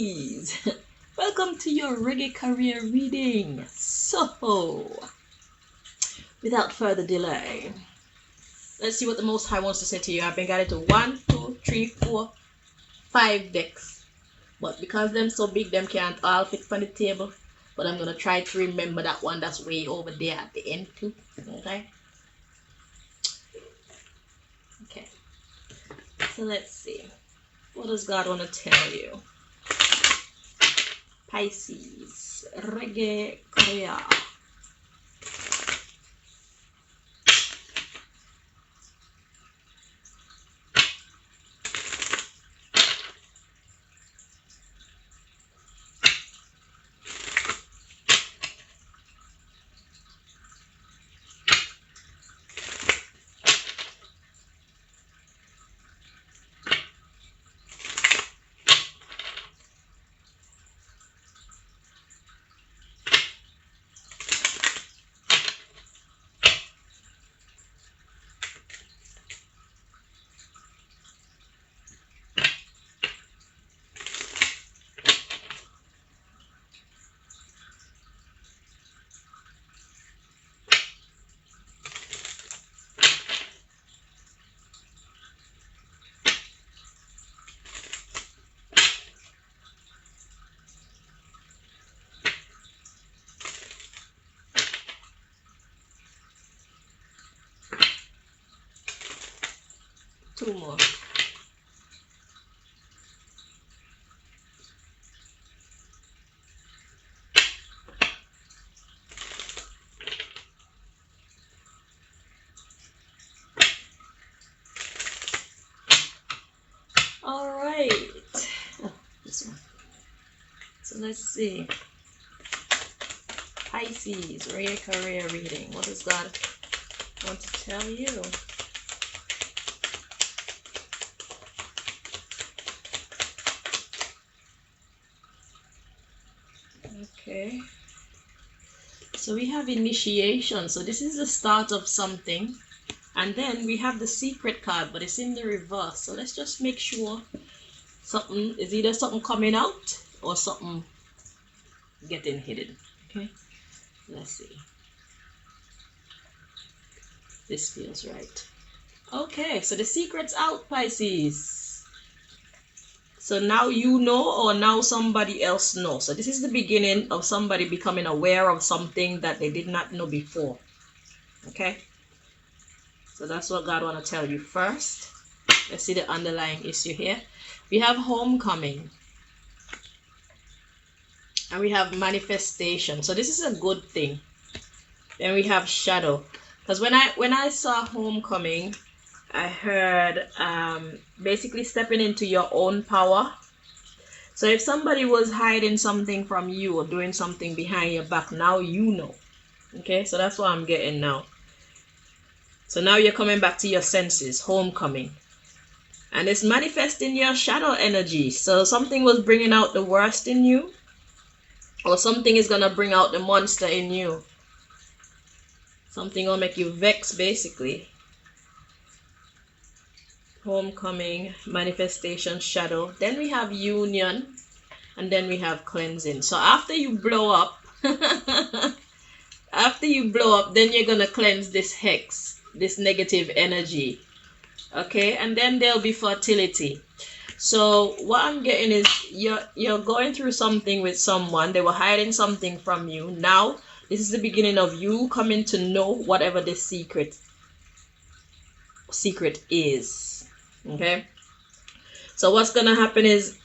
Pisces, welcome to your reggae career reading. So, without further delay, let's see what the Most High wants to say to you. I've been got it to 1, 2, 3, 4, 5 decks, but because them so big, them can't all fit on the table. But I'm gonna try to remember that one that's way over there at the end too. Okay. Okay. So let's see. What does God want to tell you? Pisces, reggae career. Two more. All right. Oh, this one. So let's see. Pisces, reggae career reading. What does God want to tell you? Okay, so we have initiation. So this is the start of something, and then we have the secret card, but it's in the reverse. So let's just make sure something is either something coming out or something getting hidden. Okay, let's see. This feels right. Okay, so the secret's out, Pisces. So now you know, or now somebody else knows. So this is the beginning of somebody becoming aware of something that they did not know before. Okay? So that's what God want to tell you first. Let's see the underlying issue here. We have homecoming. And we have manifestation. So this is a good thing. Then we have shadow. Because when I saw homecoming, I heard basically stepping into your own power. So if somebody was hiding something from you or doing something behind your back, now you know. Okay, so that's what I'm getting now. So now you're coming back to your senses, homecoming. And it's manifesting your shadow energy. So something was bringing out the worst in you, or something is going to bring out the monster in you. Something will make you vex, basically. Homecoming, manifestation, shadow. Then we have union, and then we have cleansing. So after you blow up, then you're gonna cleanse this hex, this negative energy. Okay, and then there'll be fertility. So what I'm getting is you're going through something with someone. They were hiding something from you. Now this is the beginning of you coming to know whatever the secret is. Okay, so what's gonna happen is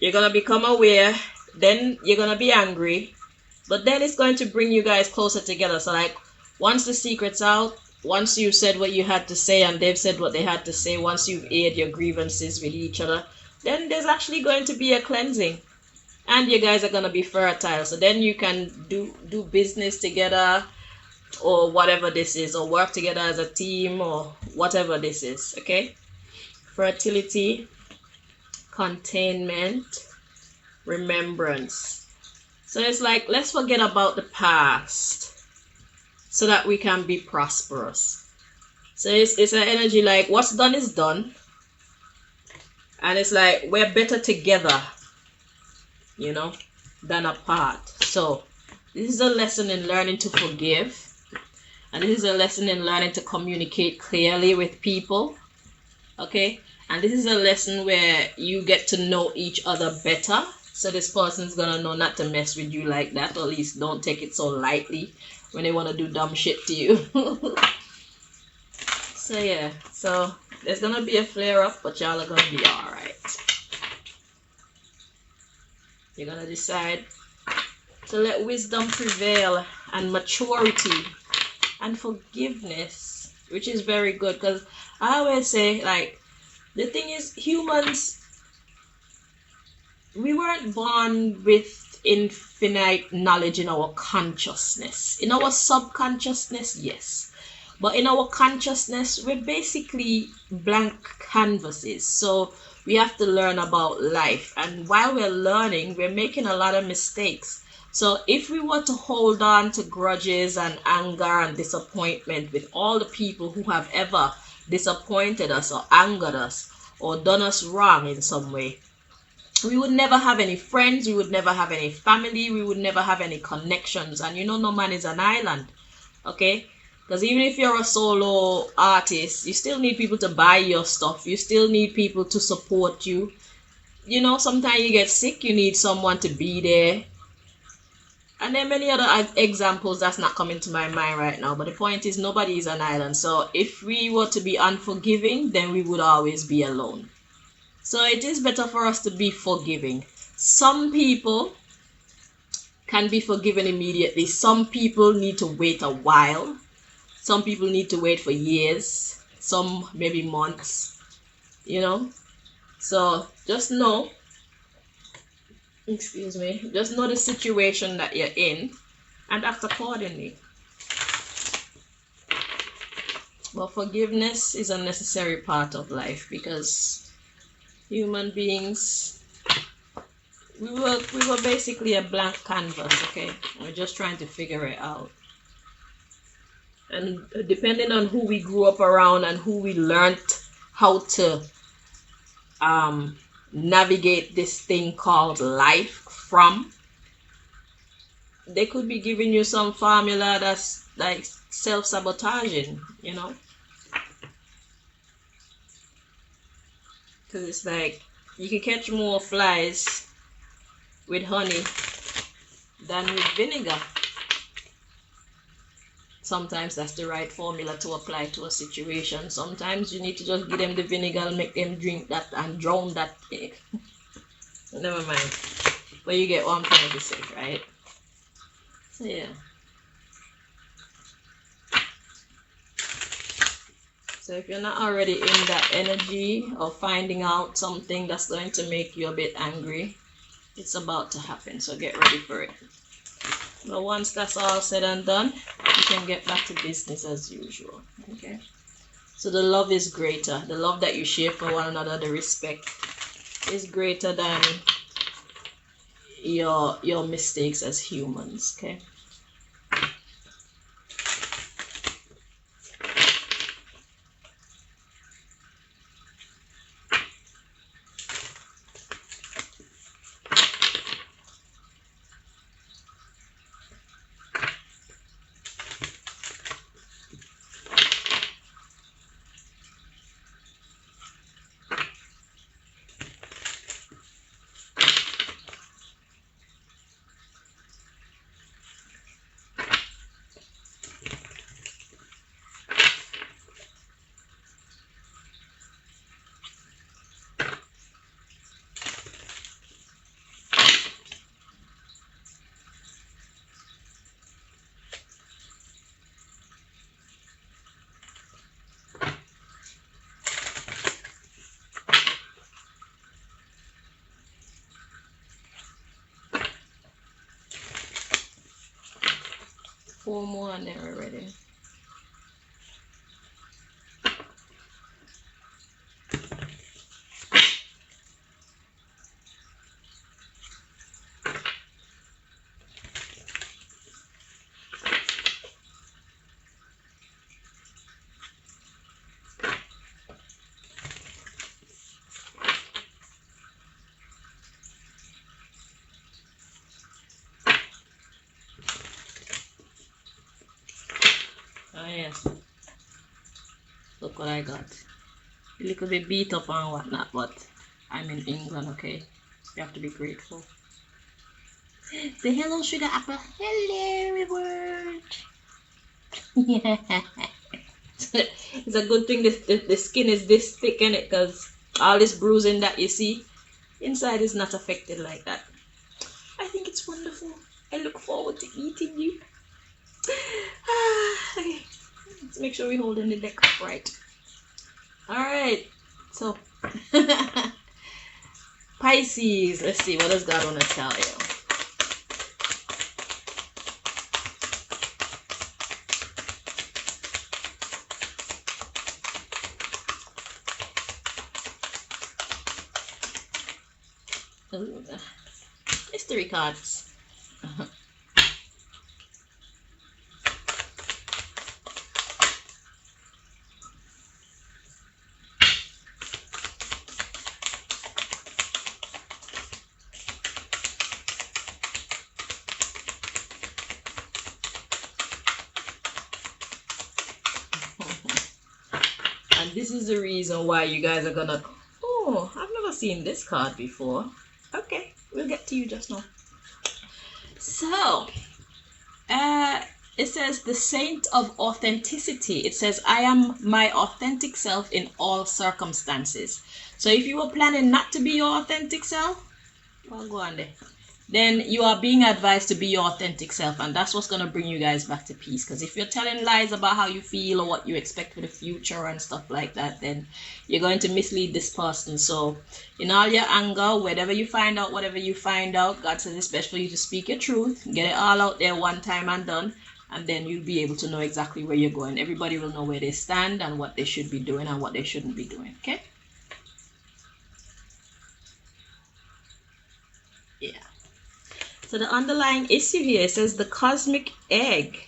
you're gonna become aware, then you're gonna be angry, but then it's going to bring you guys closer together. So like once the secret's out, once you said what you had to say and they've said what they had to say, once you've aired your grievances with each other, then there's actually going to be a cleansing, and you guys are gonna be fertile. So then you can do business together, or whatever this is, or work together as a team, or whatever this is. Okay, fertility, containment, remembrance. So it's like, let's forget about the past so that we can be prosperous. So it's an energy like what's done is done, and it's like we're better together. you know, than apart. So this is a lesson in learning to forgive, and this is a lesson in learning to communicate clearly with people. Okay, and this is a lesson where you get to know each other better. So this person's gonna know not to mess with you like that, or at least don't take it so lightly when they want to do dumb shit to you. So yeah, so there's gonna be a flare up, but y'all are gonna be alright. You're gonna decide to let wisdom prevail, and maturity and forgiveness, which is very good, because I always say, like, the thing is, humans, we weren't born with infinite knowledge in our consciousness. In our subconsciousness, yes. But in our consciousness, we're basically blank canvases. So we have to learn about life. And while we're learning, we're making a lot of mistakes. So if we were to hold on to grudges and anger and disappointment with all the people who have ever disappointed us or angered us or done us wrong in some way, we would never have any friends, we would never have any family, we would never have any connections. And you know, no man is an island, okay? Because even if you're a solo artist, you still need people to buy your stuff. You still need people to support you. You know, sometimes you get sick, you need someone to be there. And there are many other examples that's not coming to my mind right now. But the point is, nobody is an island. So if we were to be unforgiving, then we would always be alone. So it is better for us to be forgiving. Some people can be forgiven immediately. Some people need to wait a while. Some people need to wait for years, some maybe months, you know. So just know, just know the situation that you're in and act accordingly. But forgiveness is a necessary part of life, because human beings, we were basically a blank canvas, okay? We're just trying to figure it out. And depending on who we grew up around and who we learned how to navigate this thing called life from, they could be giving you some formula that's like self-sabotaging, you know. Because it's like you can catch more flies with honey than with vinegar. Sometimes that's the right formula to apply to a situation. Sometimes you need to just give them the vinegar and make them drink that and drown that egg. Never mind. But you get what I'm trying to say, right? So yeah. So if you're not already in that energy of finding out something that's going to make you a bit angry, it's about to happen. So get ready for it. But once that's all said and done, you can get back to business as usual. Okay? So the love is greater. The love that you share for one another, the respect, is greater than your mistakes as humans. Okay? Four more and then we're ready. Look what I got. A little bit beat up and whatnot, but I'm in England, okay? You have to be grateful. Say hello, sugar apple. Hello, word. Yeah. It's a good thing the skin is this thick in it, because all this bruising that you see inside is not affected like that. I think it's wonderful. I look forward to eating you. Okay. Let's make sure we're holding the deck upright. Alright, so Pisces, let's see, what does God want to tell you? Ooh, mystery cards. And this is the reason why you guys are gonna, oh, I've never seen this card before. Okay, we'll get to you just now. So, it says the saint of authenticity. It says, I am my authentic self in all circumstances. So if you were planning not to be your authentic self, well, go on there. Then you are being advised to be your authentic self, and that's what's going to bring you guys back to peace. Because if you're telling lies about how you feel or what you expect for the future and stuff like that, then you're going to mislead this person. So in all your anger, whatever you find out, God says it's best for you to speak your truth, get it all out there one time and done, and then you'll be able to know exactly where you're going. Everybody will know where they stand and what they should be doing and what they shouldn't be doing. Okay? Yeah. So the underlying issue here says the cosmic egg,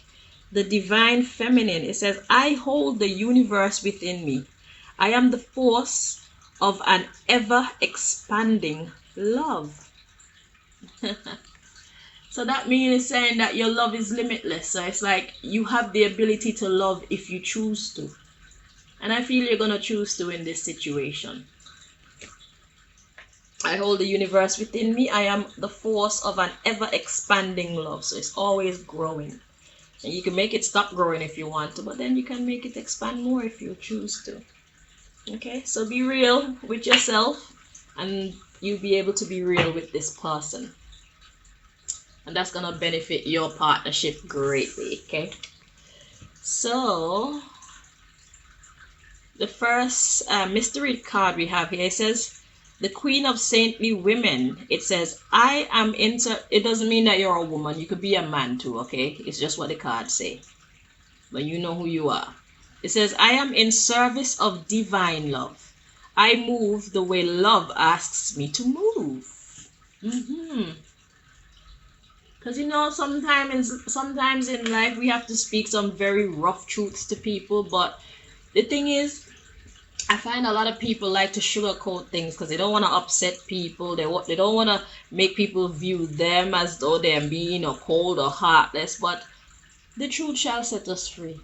the divine feminine. It says, I hold the universe within me. I am the force of an ever-expanding love. So that means it's saying that your love is limitless. So it's like you have the ability to love if you choose to. And I feel you're going to choose to in this situation. I hold the universe within me. I am the force of an ever-expanding love. So it's always growing. And you can make it stop growing if you want to, but then you can make it expand more if you choose to. Okay, so be real with yourself, and you'll be able to be real with this person. And that's going to benefit your partnership greatly, okay? So, the first mystery card we have here, it says, the Queen of Saintly Women. It says, I am into, it doesn't mean that you're a woman. You could be a man too, okay? It's just what the cards say. But you know who you are. It says, I am in service of divine love. I move the way love asks me to move. Because you know, sometimes in life we have to speak some very rough truths to people. But the thing is, I find a lot of people like to sugarcoat things because they don't want to upset people. They don't want to make people view them as though they're mean or cold or heartless. But the truth shall set us free,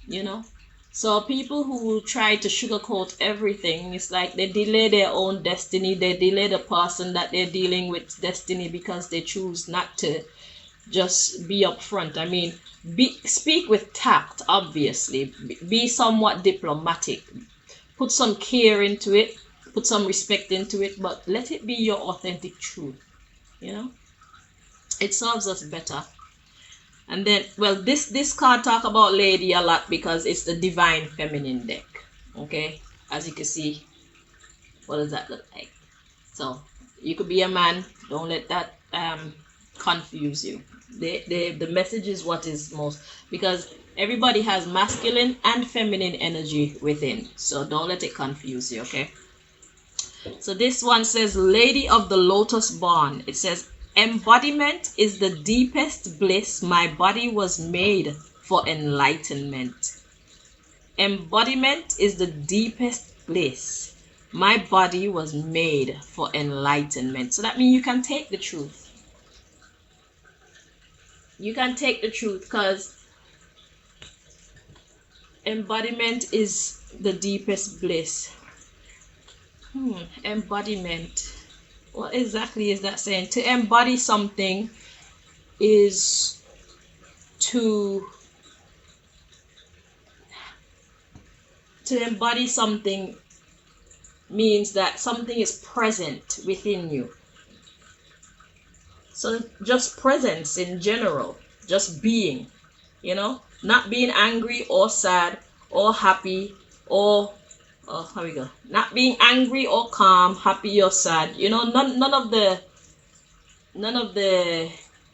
you know. So people who try to sugarcoat everything, it's like they delay their own destiny. They delay the person that they're dealing with destiny because they choose not to just be upfront. I mean, speak with tact, obviously. Be somewhat diplomatic. Put some care into it, put some respect into it, but let it be your authentic truth, you know. It serves us better. And then, well, this card talk about lady a lot because it's the divine feminine deck, okay? As you can see, what does that look like? So you could be a man. Don't let that confuse you. The message is what is most, because everybody has masculine and feminine energy within. So don't let it confuse you, okay? So this one says, Lady of the Lotus Born. It says, embodiment is the deepest bliss. My body was made for enlightenment. Embodiment is the deepest bliss. My body was made for enlightenment. So that means you can take the truth. You can take the truth, because Embodiment is the deepest bliss. Embodiment. What exactly is that saying? To embody something is to embody something means that something is present within you. So just presence in general, just being, you know, not being angry or sad or happy or how we go, not being angry or calm, happy or sad, you know, none of the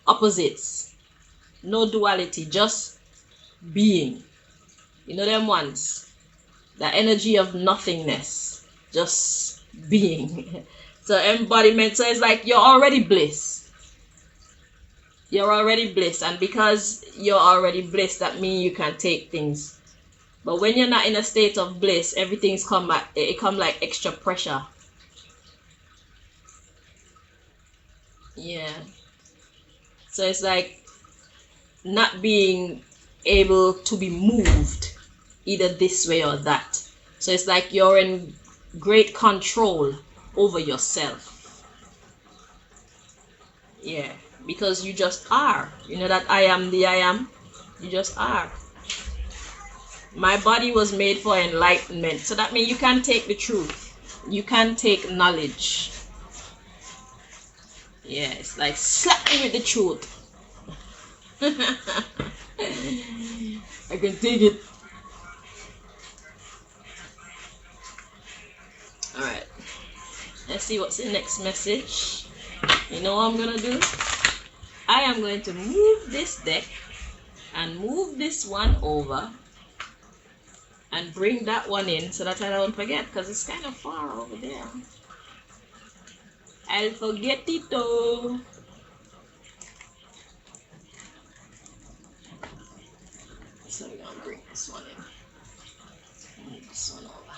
opposites, no duality, just being, you know, them ones, the energy of nothingness, just being. So embodiment, so it's like you're already bliss, and because you're already bliss, that means you can take things. But when you're not in a state of bliss, everything's come like extra pressure. Yeah. So it's like not being able to be moved either this way or that. So it's like you're in great control over yourself. Yeah. Because you just are. You know that I am the I am? You just are. My body was made for enlightenment. So that means you can take the truth. You can take knowledge. Yeah, it's like slap me with the truth. I can take it. Alright. Let's see what's the next message. You know what I'm going to do? I am going to move this deck and move this one over and bring that one in so that I don't forget, because it's kind of far over there. I'll forget it though. So we're going to bring this one in. Move this one over.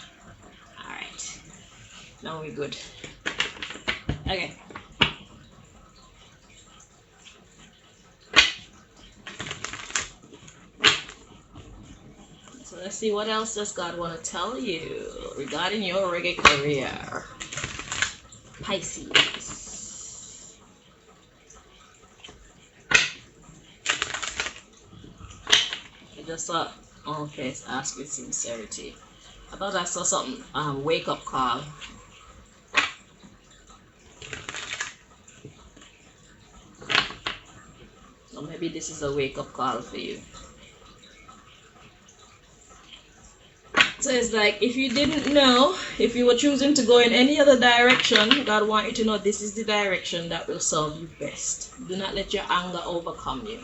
Alright. Now we're good. Okay. So let's see, what else does God want to tell you regarding your reggae career? Pisces. I just saw, okay, it's ask with sincerity. I thought I saw something, wake up call. So maybe this is a wake up call for you. So it's like, if you didn't know, if you were choosing to go in any other direction, God wants you to know this is the direction that will serve you best. Do not let your anger overcome you.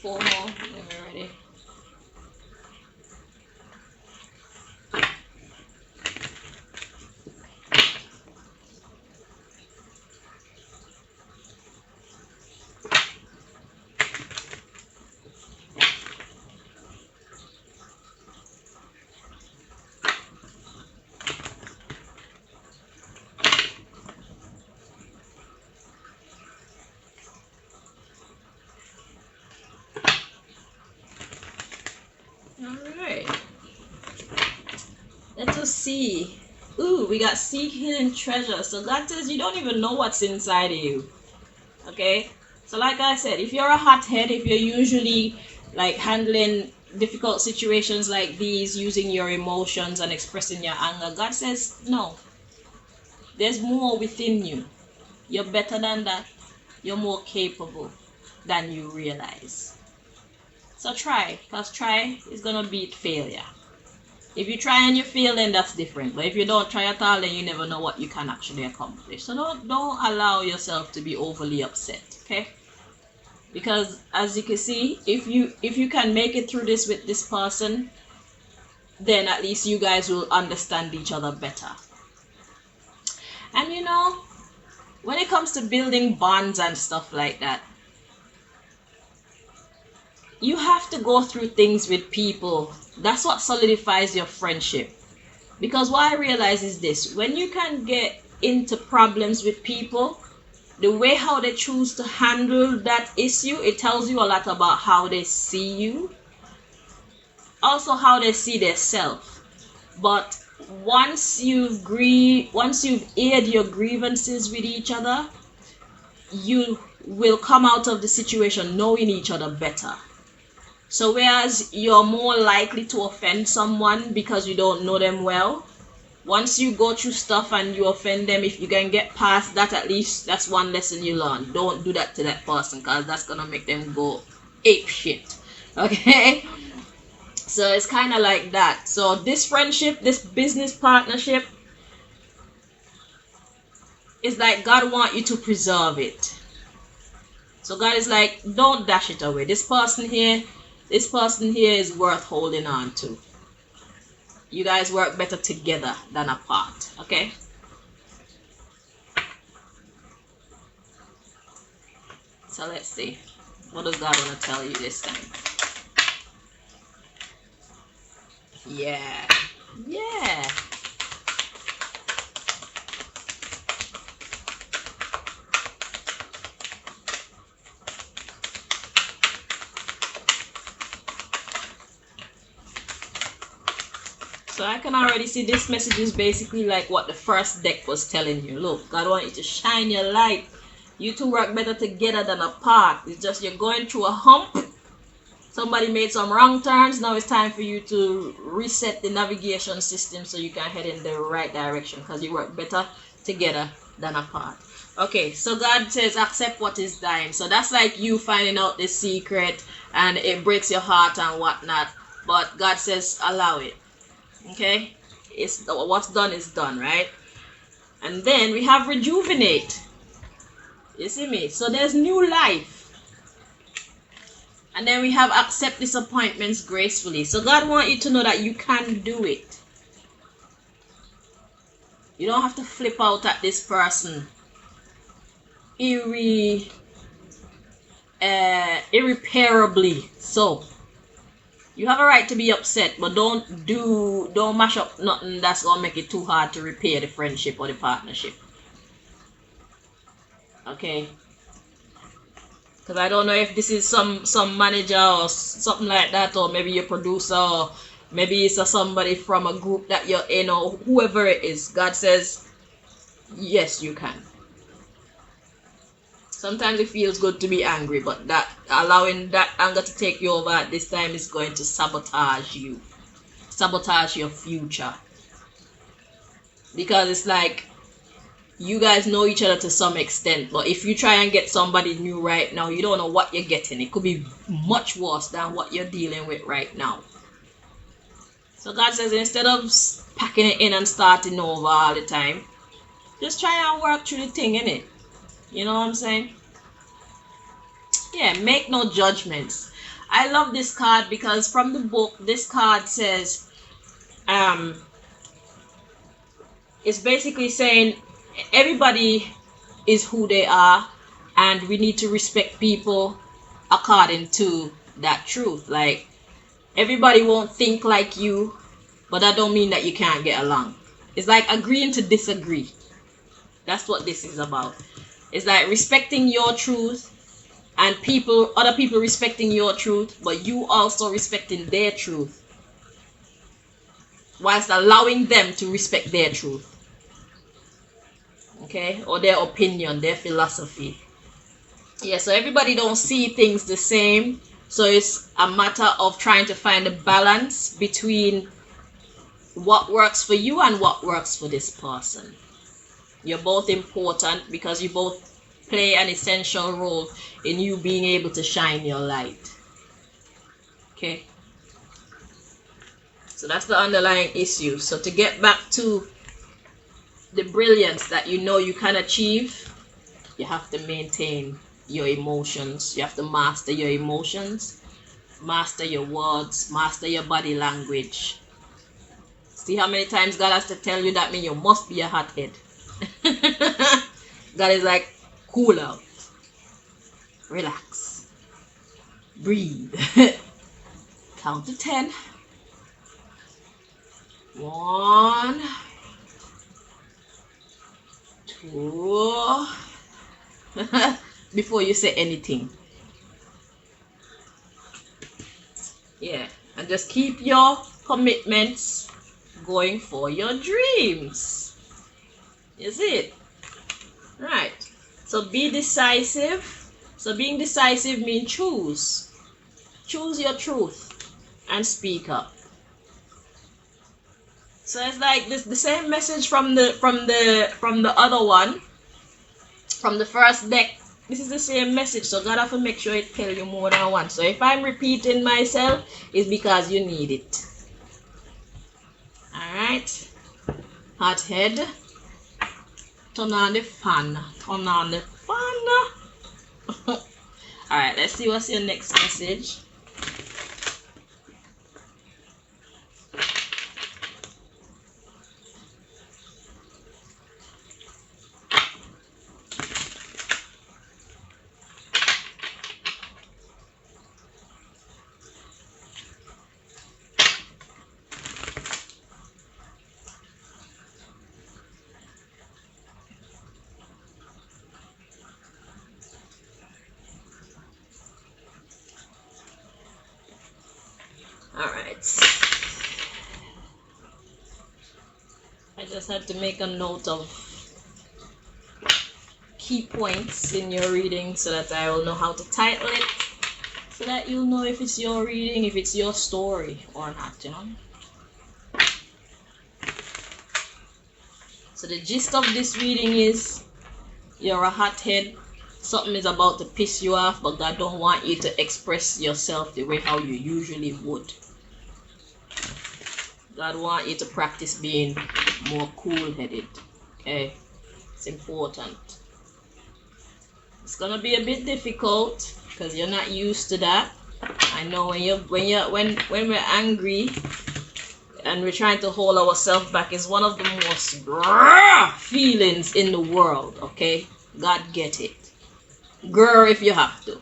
Four more, then we're ready. Alright. Let us see. Ooh, we got seek hidden treasure. So God says you don't even know what's inside of you. Okay? So like I said, if you're a hothead, if you're usually like handling difficult situations like these, using your emotions and expressing your anger, God says no. There's more within you. You're better than that. You're more capable than you realize. So try, because try is gonna beat failure. If you try and you fail, then that's different. But if you don't try at all, then you never know what you can actually accomplish. So don't allow yourself to be overly upset, okay? Because as you can see, if you can make it through this with this person, then at least you guys will understand each other better. And you know, when it comes to building bonds and stuff like that, you have to go through things with people. That's what solidifies your friendship. Because what I realize is this: when you can get into problems with people, the way how they choose to handle that issue, it tells you a lot about how they see you, also how they see themselves. But once you've aired your grievances with each other, you will come out of the situation knowing each other better. So whereas you're more likely to offend someone because you don't know them well, once you go through stuff and you offend them, if you can get past that, at least that's one lesson you learn. Don't do that to that person, because that's gonna make them go ape shit. Okay? So it's kind of like that. So this friendship, this business partnership, is like God want you to preserve it. So God is like, don't dash it away. This person here is worth holding on to. You guys work better together than apart, okay? So let's see. What does God want to tell you this time? Yeah. Yeah. So I can already see this message is basically like what the first deck was telling you. Look, God wants you to shine your light. You two work better together than apart. It's just you're going through a hump. Somebody made some wrong turns. Now it's time for you to reset the navigation system so you can head in the right direction, because you work better together than apart. Okay, so God says accept what is thine. So that's like you finding out the secret and it breaks your heart and whatnot. But God says allow it. Okay, it's what's done is done, right? And then we have rejuvenate. You see me? So there's new life. And then we have accept disappointments gracefully. So God wants you to know that you can do it. You don't have to flip out at this person irreparably. So you have a right to be upset, but don't mash up nothing that's gonna make it too hard to repair the friendship or the partnership. Okay? Because I don't know if this is some manager or something like that, or maybe your producer, or maybe it's somebody from a group that you're in, or whoever it is. God says, yes, you can. Sometimes it feels good to be angry, but that allowing that anger to take you over at this time is going to sabotage you. Sabotage your future. Because it's like you guys know each other to some extent, but if you try and get somebody new right now, you don't know what you're getting. It could be much worse than what you're dealing with right now. So God says instead of packing it in and starting over all the time, just try and work through the thing, innit? You know what I'm saying? Yeah, make no judgments. I love this card because from the book, this card says, it's basically saying everybody is who they are, and we need to respect people according to that truth. Like, everybody won't think like you, but that don't mean that you can't get along. It's like agreeing to disagree. That's what this is about. It's like respecting your truth and other people respecting your truth, but you also respecting their truth, whilst allowing them to respect their truth. Okay? Or their opinion, their philosophy. Yeah, so everybody don't see things the same. So it's a matter of trying to find a balance between what works for you and what works for this person. You're both important because you both play an essential role in you being able to shine your light. Okay? So that's the underlying issue. So to get back to the brilliance that you know you can achieve, you have to maintain your emotions. You have to master your emotions, master your words, master your body language. See how many times God has to tell you that means you must be a hothead. God is like, cool out, relax, breathe, count to 10. 1, 2, before you say anything. Yeah, and just keep your commitments going for your dreams. Is it? Right. So be decisive. So being decisive means choose. Choose your truth and speak up. So it's like this, the same message from the other one, from the first deck. This is the same message. So God have to make sure it tell you more than once. So if I'm repeating myself, it's because you need it. Alright. Hothead. Turn on the fan. Turn on the fan. Alright, let's see what's your next message. Alright. I just had to make a note of key points in your reading so that I will know how to title it, so that you'll know if it's your reading, if it's your story or not, you know. So the gist of this reading is you're a hothead. Something is about to piss you off, but God don't want you to express yourself the way how you usually would. God want you to practice being more cool-headed. Okay, it's important. It's gonna be a bit difficult because you're not used to that. I know when we're angry and we're trying to hold ourselves back, is one of the most feelings in the world. Okay, God get it. Girl, if you have to,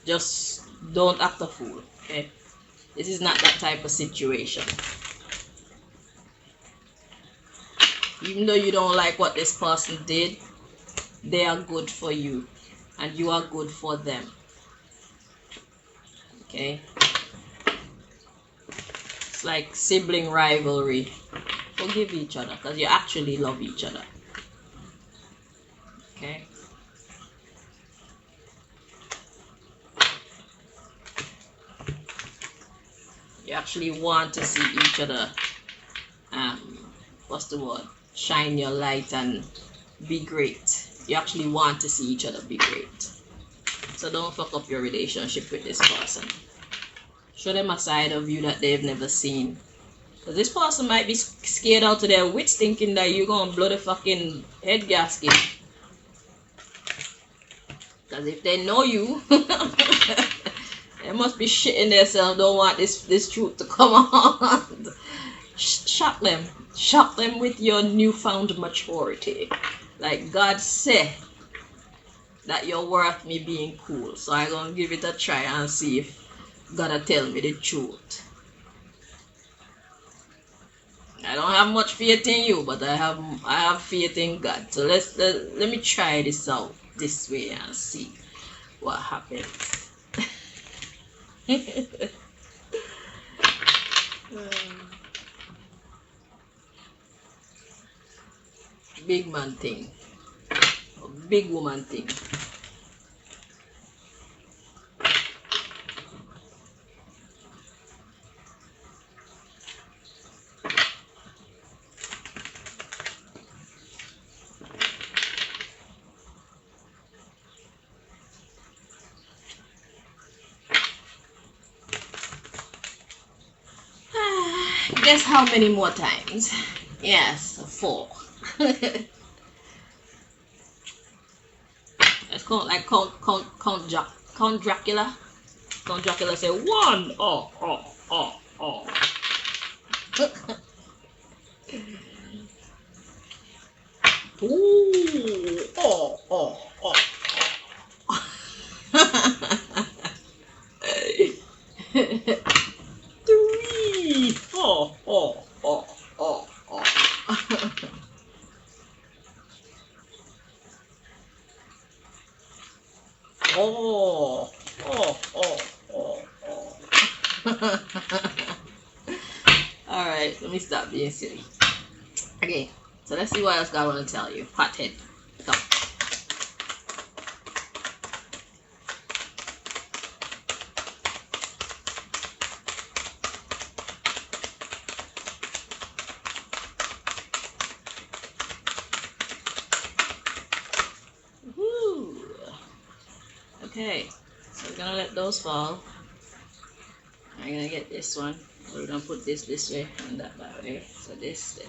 just don't act a fool. Okay, this is not that type of situation. Even though you don't like what this person did, they are good for you and you are good for them. Okay, it's like sibling rivalry. Forgive each other because you actually love each other. Okay, you actually want to see each other what's the word, shine your light and be great. You actually want to see each other be great. So don't fuck up your relationship with this person. Show them a side of you that they've never seen. Because this person might be scared out of their wits thinking that you're going to blow the fucking head gasket. Because if they know you, they must be shitting themselves, don't want this truth to come on. Shock them. Shock them with your newfound maturity. Like God said that you're worth me being cool. So I'm going to give it a try and see if God'll tell me the truth. I don't have much faith in you, but I have faith in God. So let me try this out this way and see what happens. Big man thing, big woman thing. Guess how many more times? Yes, 4. Let's count like count Dracula. Count Dracula say 1. Oh. Ooh. Oh. 3. 4. Oh. Alright, let me stop being silly. Okay, so let's see what else God want to tell you. Hothead. Go. Woo. Okay, so we're gonna let those fall. I'm gonna get this one. We're gonna put this way and that way. So this,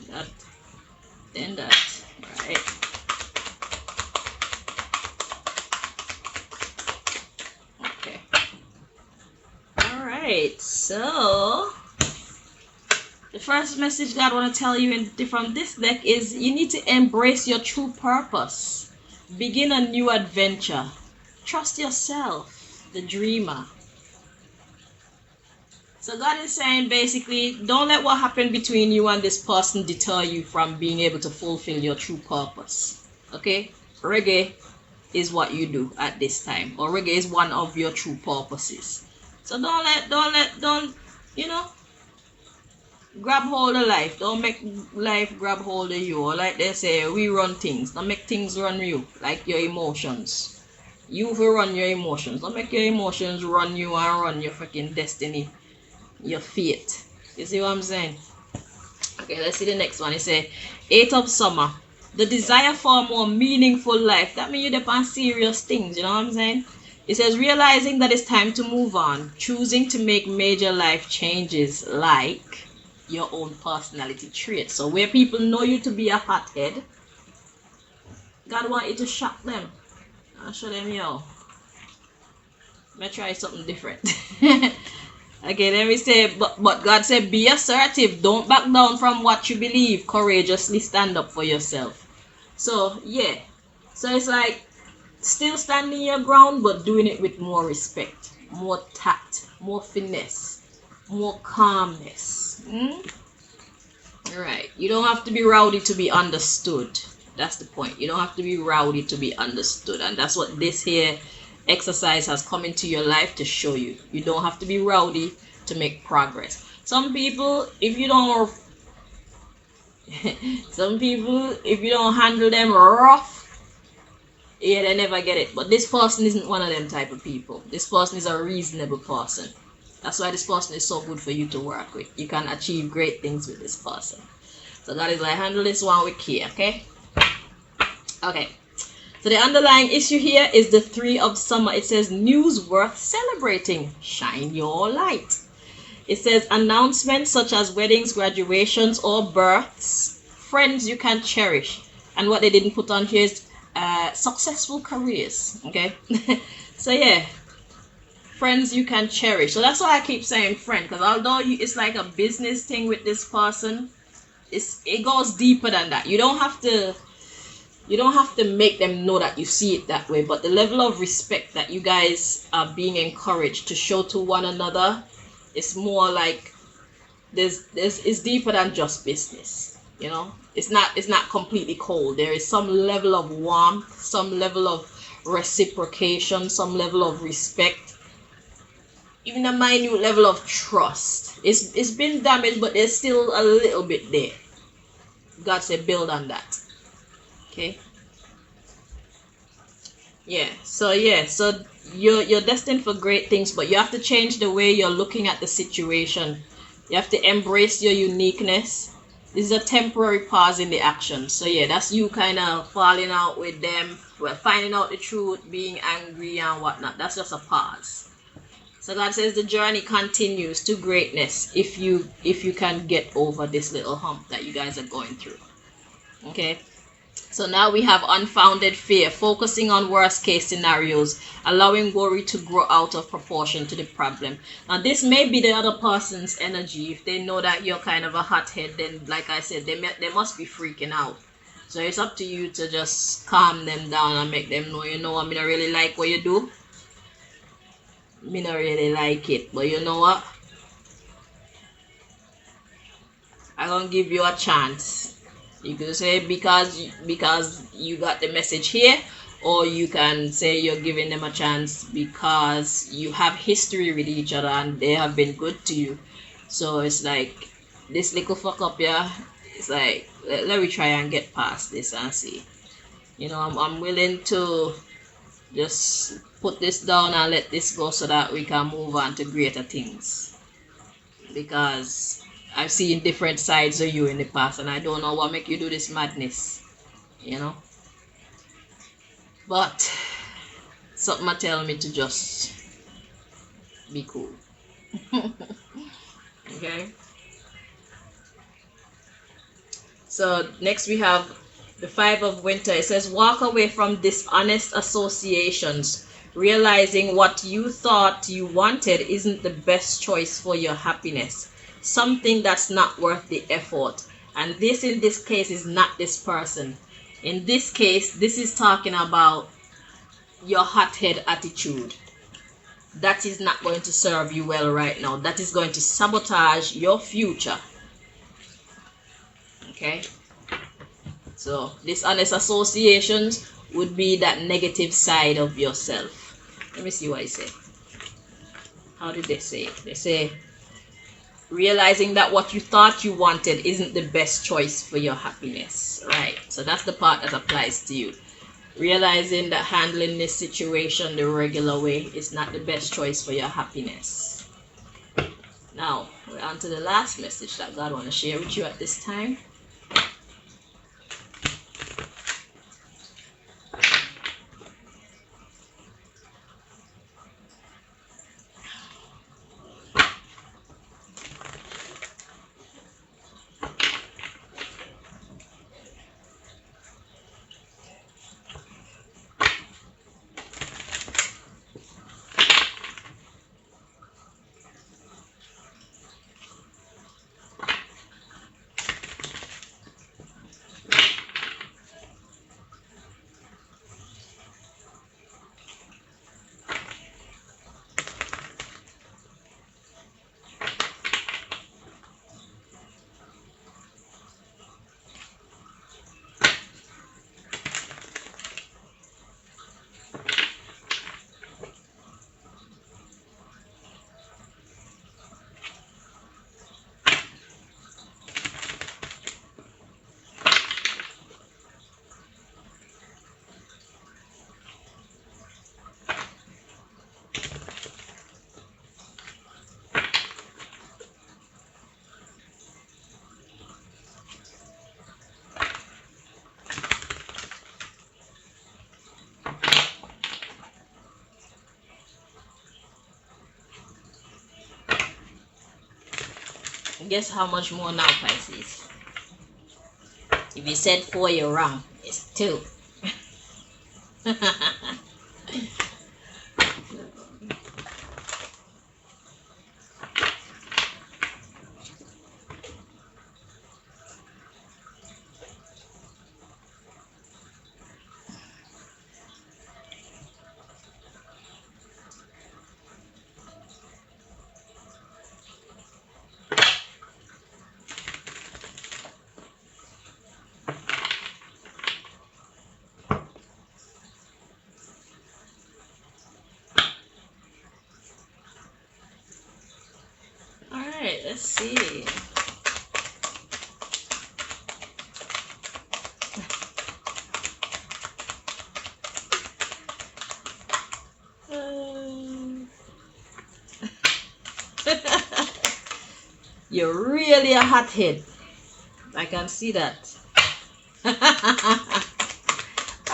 then that, right? Okay. All right. So the first message God want to tell you from this deck is you need to embrace your true purpose. Begin a new adventure. Trust yourself, the dreamer. So God is saying basically, don't let what happened between you and this person deter you from being able to fulfill your true purpose. Okay? Reggae is what you do at this time. Or reggae is one of your true purposes. So don't, grab hold of life. Don't make life grab hold of you. Or like they say, we run things. Don't make things run you. Like your emotions. You will run your emotions. Don't make your emotions run you and run your freaking destiny. Your fate. You see what I'm saying? Okay, let's see the next one. It says 8 of summer. The desire for a more meaningful life. That means you depend on serious things. You know what I'm saying? It says realizing that it's time to move on. Choosing to make major life changes like your own personality traits. So where people know you to be a hothead, God want you to shock them. I'll show them, yo. I'm gonna try something different. Okay, then we say, but God said, be assertive. Don't back down from what you believe. Courageously stand up for yourself. So, yeah. So it's like still standing your ground, but doing it with more respect, more tact, more finesse, more calmness. Alright. You don't have to be rowdy to be understood. That's the point. You don't have to be rowdy to be understood. And that's what this here exercise has come into your life to show you. You don't have to be rowdy to make progress. Some people, if you don't handle them rough, yeah, they never get it. But this person isn't one of them type of people. This person is a reasonable person. That's why this person is so good for you to work with. You can achieve great things with this person. So God is like, handle this one with care, okay? Okay. So the underlying issue here is the 3 of summer. It says news worth celebrating. Shine your light. It says announcements such as weddings, graduations, or births. Friends you can cherish. And what they didn't put on here is successful careers. Okay. So yeah. Friends you can cherish. So that's why I keep saying friend. Because although it's like a business thing with this person, it goes deeper than that. You don't have to make them know that you see it that way, but the level of respect that you guys are being encouraged to show to one another is more like it's deeper than just business. You know, it's not completely cold. There is some level of warmth, some level of reciprocation, some level of respect, even a minute level of trust. It's been damaged, but there's still a little bit there. God said build on that. Okay. Yeah. So you're destined for great things, but you have to change the way you're looking at the situation. You have to embrace your uniqueness. This is a temporary pause in the action. So yeah, that's you kind of falling out with them, well, finding out the truth, being angry and whatnot. That's just a pause. So God says the journey continues to greatness if you can get over this little hump that you guys are going through. Okay. So now we have unfounded fear, focusing on worst case scenarios, allowing worry to grow out of proportion to the problem. Now this may be the other person's energy. If they know that you're kind of a hothead, then like I said, they must be freaking out. So it's up to you to just calm them down and make them know, you know what, I mean, I really like what you do. Me not really like it, but you know what? I'm gonna give you a chance. You can say because you got the message here, or you can say you're giving them a chance because you have history with each other and they have been good to you. So it's like this little fuck up, yeah. It's like let me try and get past this and see. You know, I'm willing to just put this down and let this go so that we can move on to greater things. Because I've seen different sides of you in the past and I don't know what make you do this madness, you know. But something tell me to just be cool. Okay. So next we have the Five of Winter. It says walk away from dishonest associations, realizing what you thought you wanted isn't the best choice for your happiness. Something that's not worth the effort. And this in this case is not this person. In this case, this is talking about your hothead attitude. That is not going to serve you well right now. That is going to sabotage your future. Okay. So dishonest associations would be that negative side of yourself. Let me see what I say. How did they say it? They say realizing that what you thought you wanted isn't the best choice for your happiness. Right. So that's the part that applies to you. Realizing that handling this situation the regular way is not the best choice for your happiness. Now, we're on to the last message that God wants to share with you at this time. Guess how much more now, Pisces? If you said 4, you're wrong. It's 2. Alright, let's see. You're really a hothead. I can see that. Or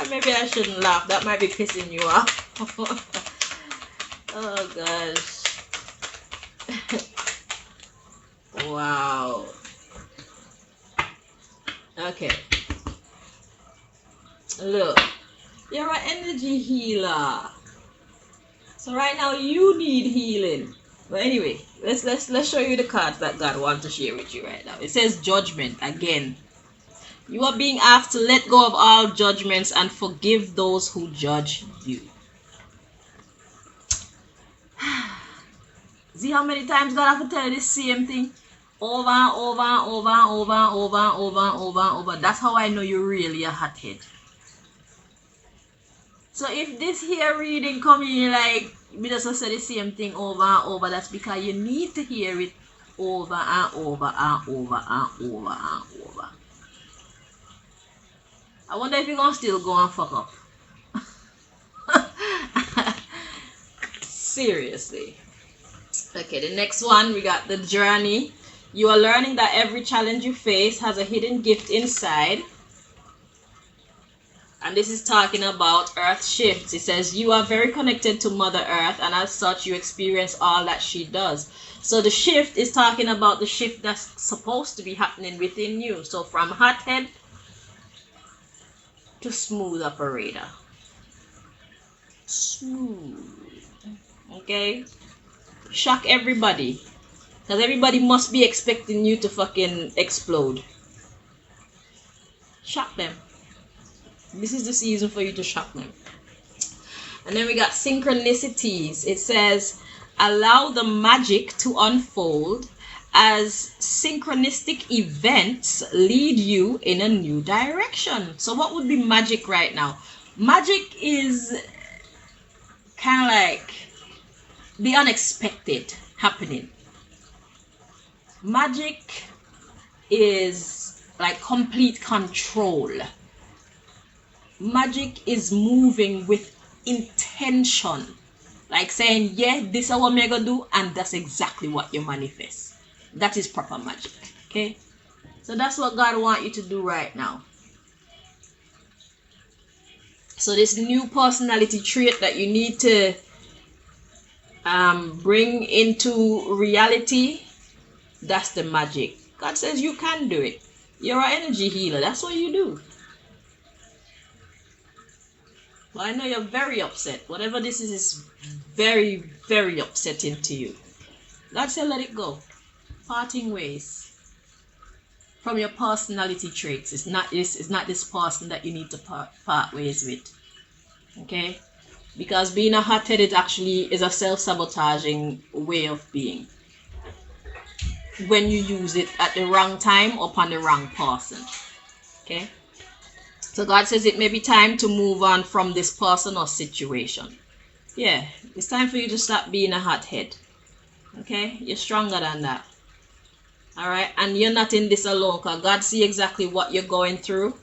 maybe I shouldn't laugh. That might be pissing you off. Oh gosh. Wow. Okay. Look, you're an energy healer. So right now you need healing. But anyway, let's show you the cards that God wants to share with you right now. It says judgment again. You are being asked to let go of all judgments and forgive those who judge you. See how many times God have to tell you the same thing? Over and over and over and over and over and over and over and over. That's how I know you're really a hothead. So if this here reading come in like we just say the same thing over and over, that's because you need to hear it over and over and over and over and over. I wonder if you're gonna still go and fuck up. Seriously. Okay, the next one we got the journey. You are learning that every challenge you face has a hidden gift inside. And this is talking about earth shifts. It says you are very connected to Mother Earth, and as such you experience all that she does. So the shift is talking about the shift that's supposed to be happening within you. So from hothead to smooth operator. Smooth. Okay? Shock everybody. Because everybody must be expecting you to fucking explode. Shock them. This is the season for you to shock them. And then we got synchronicities. It says, allow the magic to unfold as synchronistic events lead you in a new direction. So what would be magic right now? Magic is kind of like the unexpected happening. Magic is like complete control. Magic is moving with intention, like saying, yeah, this is what I'm gonna do, and that's exactly what you manifest. That is proper magic. Okay, so that's what God wants you to do right now. So this new personality trait that you need to bring into reality, that's the magic. God says you can do it. You're an energy healer. That's what you do. Well, I know you're very upset. Whatever this is very, very upsetting to you. God said let it go. Parting ways from your personality traits. It's not this person that you need to part ways with. Okay? Because being a hothead, it actually is a self-sabotaging way of being. When you use it at the wrong time or upon the wrong person. Okay? So God says it may be time to move on from this person or situation. Yeah, it's time for you to stop being a hothead. Okay? You're stronger than that. Alright? And you're not in this alone, because God sees exactly what you're going through.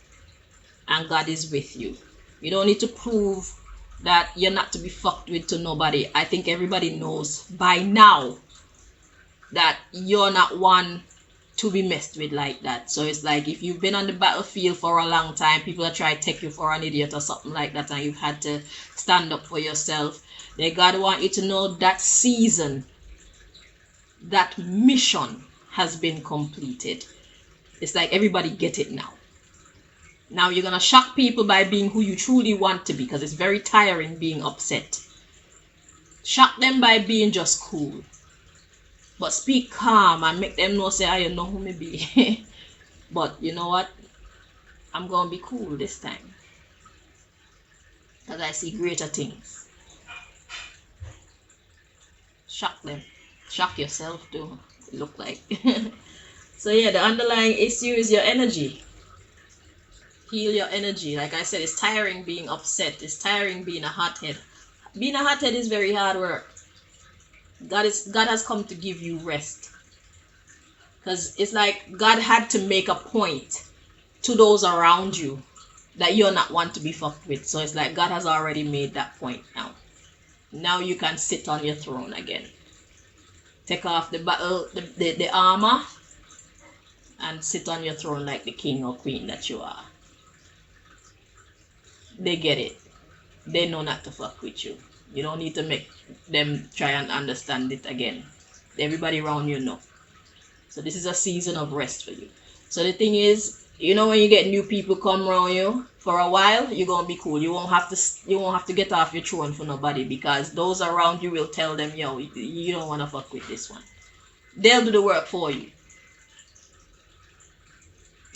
And God is with you. You don't need to prove that you're not to be fucked with to nobody. I think everybody knows by now that you're not one to be messed with like that. So it's like if you've been on the battlefield for a long time, people are trying to take you for an idiot or something like that, and you've had to stand up for yourself. Then God want you to know that season, that mission has been completed. It's like everybody get it now. Now you're gonna shock people by being who you truly want to be, because it's very tiring being upset. Shock them by being just cool. But speak calm and make them know, say, I know who me be. But you know what? I'm going to be cool this time. Because I see greater things. Shock them. Shock yourself too. It look like. So yeah, the underlying issue is your energy. Heal your energy. Like I said, it's tiring being upset. It's tiring being a hothead. Being a hothead is very hard work. God has come to give you rest. Because it's like God had to make a point to those around you that you're not one to be fucked with. So it's like God has already made that point now. Now you can sit on your throne again. Take off the armor and sit on your throne like the king or queen that you are. They get it. They know not to fuck with you. You don't need to make them try and understand it again. Everybody around you know. So this is a season of rest for you. So the thing is, you know, when you get new people come around you for a while, you're gonna be cool. You won't have to get off your throne for nobody, because those around you will tell them, yo, you don't wanna fuck with this one. They'll do the work for you.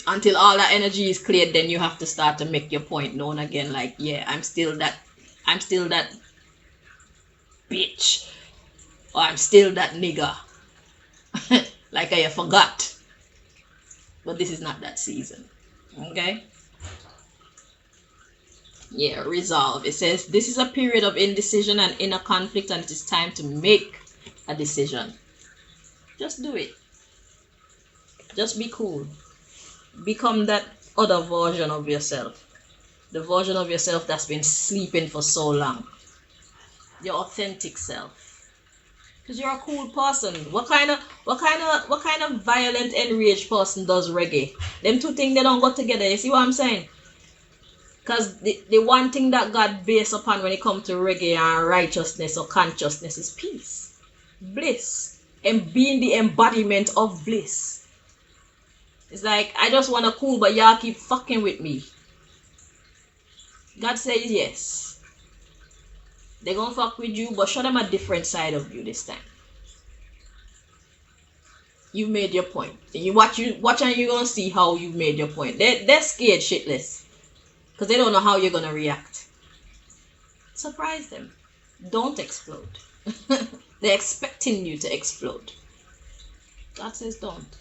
Until all that energy is cleared, then you have to start to make your point known again. Like, yeah, I'm still that bitch, or I'm still that nigga. Like I forgot. But this is not that season. Okay? Yeah, resolve. It says this is a period of indecision and inner conflict, and it is time to make a decision. Just do it. Just be cool. Become that other version of yourself. The version of yourself that's been sleeping for so long. Your authentic self. Because you're a cool person. What kind of violent, enraged person does reggae? Them two things, they don't go together. You see what I'm saying? Because the one thing that God based upon when it comes to reggae and righteousness or consciousness is peace, bliss, and being the embodiment of bliss. It's like, I just want to cool, but y'all keep fucking with me. God says yes. They're gonna fuck with you, but show them a different side of you this time. You made your point. And you watch and you're gonna see how you made your point. They're scared shitless. Because they don't know how you're gonna react. Surprise them. Don't explode. They're expecting you to explode. God says don't.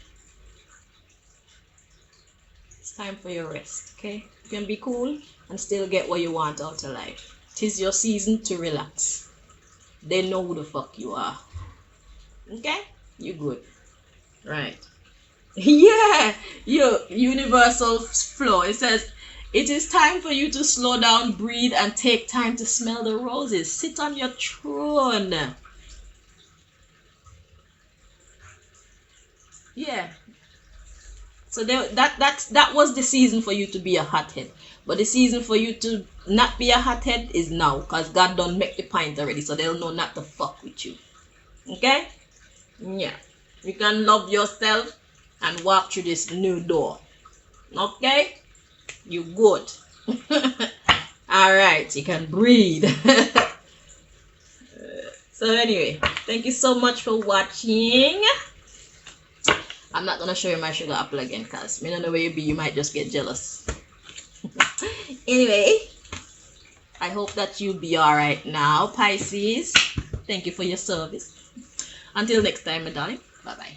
It's time for your rest, okay? You can be cool and still get what you want out of life. 'Tis your season to relax. They know who the fuck you are. Okay? You good. Right. Yeah! Your universal flow. It says, it is time for you to slow down, breathe, and take time to smell the roses. Sit on your throne. Yeah. So that was the season for you to be a hothead. But the season for you to not be a hothead is now. Because God done make the point already. So they'll know not to fuck with you. Okay? Yeah. You can love yourself and walk through this new door. Okay? You good. Alright. You can breathe. So anyway. Thank you so much for watching. I'm not going to show you my sugar apple again. Because I don't know where you be. You might just get jealous. Anyway, I hope that you'll be alright now, Pisces. Thank you for your service. Until next time, my darling. Bye-bye.